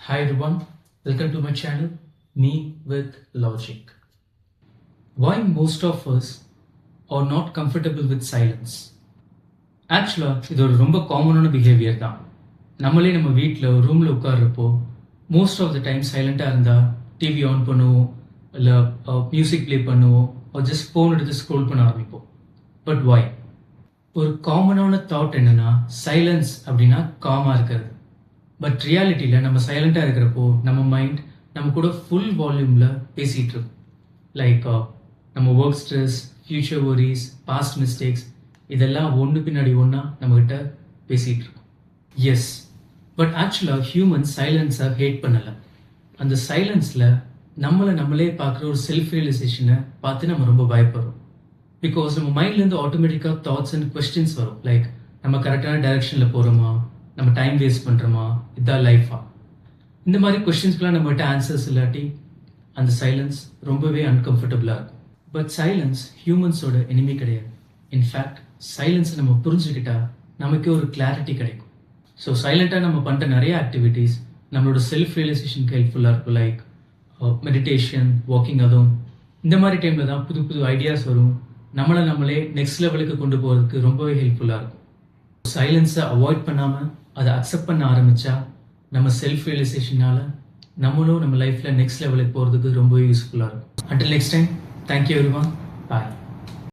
Hi everyone, welcome to my channel, Me with Logic. Why most of us are not comfortable with silence? ஆக்சுவலாக இது ஒரு ரொம்ப காமனான behaviour தான். நம்மளே நம்ம வீட்டில் ஒரு ரூமில் உட்கார்றப்போ மோஸ்ட் ஆஃப் த டைம் சைலண்ட்டாக இருந்தால் டிவி ஆன் பண்ணுவோம், இல்லை மியூசிக் ப்ளே பண்ணுவோம், ஜஸ்ட் ஃபோன் எடுத்து ஸ்க்ரோல் பண்ண ஆரம்பிப்போம். பட் வாய்? ஒரு காமனான தாட் என்னன்னா சைலன்ஸ் அப்படின்னா காமாக இருக்கிறது. பட் ரியாலிட்டியில் நம்ம சைலண்ட்டாக இருக்கிறப்போ நம்ம மைண்ட் நம்ம கூட ஃபுல் வால்யூமில் பேசிகிட்டு இருக்கும். லைக் நம்ம work stress, future worries, past mistakes இதெல்லாம் ஒன்று பின்னாடி ஒன்றா நம்மக்கிட்ட பேசிகிட்டு இருக்கோம். எஸ், பட் ஆக்சுவலாக ஹியூமன் சைலன்ஸை ஹேட் பண்ணலை. அந்த சைலன்ஸில் நம்மளே பார்க்குற ஒரு செல்ஃப் ரியலைசேஷனை பார்த்து நம்ம ரொம்ப பயப்படுறோம். பிகாஸ் நம்ம மைண்ட்லேருந்து ஆட்டோமேட்டிக்காக தாட்ஸ் அண்ட் கொஸ்டின்ஸ் வரும். லைக் நம்ம கரெக்டான டைரக்ஷனில் போகிறோமா, நம்ம டைம் வேஸ்ட் பண்ணுறோமா, இதான் லைஃபா? இந்த மாதிரி கொஸ்டின்ஸ்க்குலாம் நம்மகிட்ட ஆன்சர்ஸ் இல்லாட்டி அந்த சைலன்ஸ் ரொம்பவே அன்கம்ஃபர்டபுளாக இருக்கும். பட் சைலன்ஸ் ஹியூமன்ஸோட எனிமி கிடையாது. இன்ஃபேக்ட் சைலன்ஸை நம்ம புரிஞ்சுக்கிட்டா நமக்கே ஒரு கிளாரிட்டி கிடைக்கும். ஸோ சைலண்ட்டாக நம்ம பண்ணுற நிறைய ஆக்டிவிட்டீஸ் நம்மளோட செல்ஃப் ரியலைசேஷனுக்கு ஹெல்ப்ஃபுல்லாக இருக்கும். Like meditation, walking alone. இந்த மாதிரி டைமில் தான் புது புது ஐடியாஸ் வரும். நம்மளே நெக்ஸ்ட் லெவலுக்கு கொண்டு போகிறதுக்கு ரொம்பவே ஹெல்ப்ஃபுல்லாக இருக்கும். சைலன்ஸை அவாய்ட் பண்ணாமல் அதை அக்செப்ட் பண்ண ஆரம்பித்தா நம்ம செல்ஃப் ரியலைசேஷனால் நம்மளும் நம்ம லைஃப்பில் நெக்ஸ்ட் லெவலுக்கு போகிறதுக்கு ரொம்பவே யூஸ்ஃபுல்லாக இருக்கும். Until next time, thank you everyone. Bye.